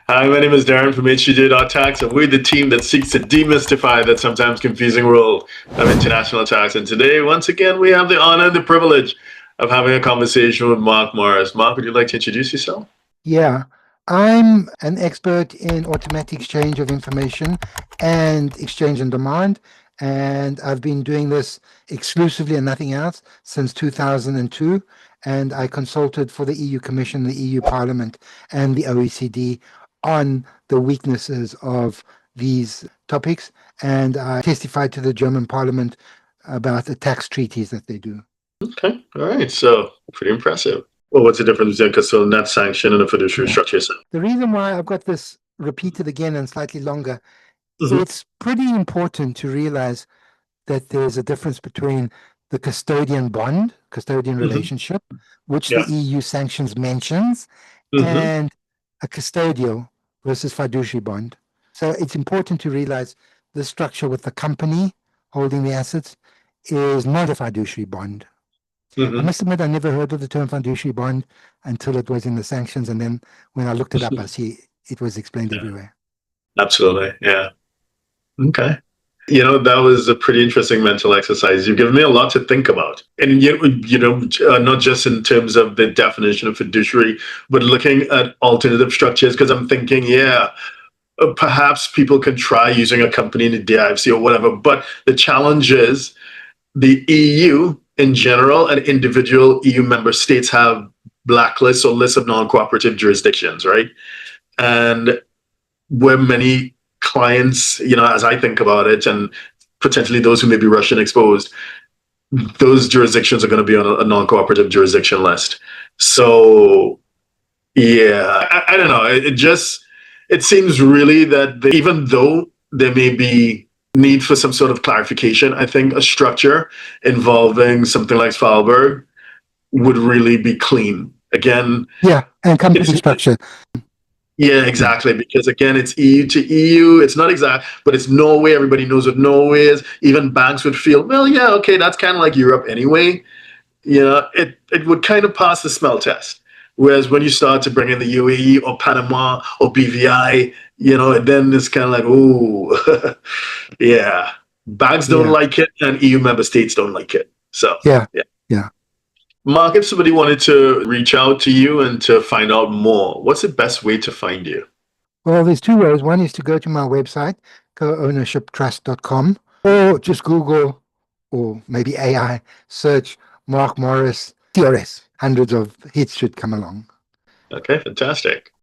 Hi, my name is Darren from HTJ.tax, and we're the team that seeks to demystify that sometimes confusing world of international tax. And today, once again, we have the honor and the privilege of having a conversation with Mark Morris. Mark, would you like to introduce yourself? Yeah, I'm an expert in automatic exchange of information and exchange on demand, and I've been doing this exclusively and nothing else since 2002. And I consulted for the EU Commission, the EU Parliament, and the OECD on the weaknesses of these topics, and I testified to the German Parliament about the tax treaties that they do. Okay, all right. So, pretty impressive. Well, what's the difference between a custodial net sanction and a fiduciary Yeah. structure? The reason why I've got this repeated again and slightly longer, Mm-hmm, it's pretty important to realize that there's a difference between the custodian bond, custodian mm-hmm, relationship, which the yeah. EU sanctions mentions, Mm-hmm, and a custodial versus fiduciary bond. So it's important to realize the structure with the company holding the assets is not a fiduciary bond. I mm-hmm. must admit, I never heard of the term fiduciary bond until it was in the sanctions. And then when I looked it up, I see it was explained Yeah, everywhere. absolutely. Yeah. Okay. That was a pretty interesting mental exercise. You've given me a lot to think about. And, not just in terms of the definition of fiduciary, but looking at alternative structures, because I'm thinking, perhaps people can try using a company in the DIFC or whatever. But the challenge is the EU in general and individual EU member states have blacklists or lists of non-cooperative jurisdictions, right? And where many clients, as I think about it, and potentially those who may be Russian exposed, those jurisdictions are going to be on a non-cooperative jurisdiction list. So, yeah, I don't know. It seems really that even though there may be need for some sort of clarification, I think a structure involving something like Svalbard would really be clean. Again, Yeah, and it's company structure. yeah, Yeah, exactly. Because again, it's EU to EU. It's not exact, but it's Norway. Everybody knows what Norway is. Even banks would feel, well, yeah, okay, that's kind of like Europe anyway. It would kind of pass the smell test. Whereas when you start to bring in the UAE or Panama or BVI, then it's kind of like, ooh, yeah, banks don't yeah, like it and EU member states don't like it. So, yeah, yeah. yeah. Mark, if somebody wanted to reach out to you and to find out more, what's the best way to find you? Well, there's two ways. One is to go to my website, co-ownershiptrust.com, or just Google or maybe AI search Mark Morris CRS. Hundreds of hits should come along. Okay, fantastic.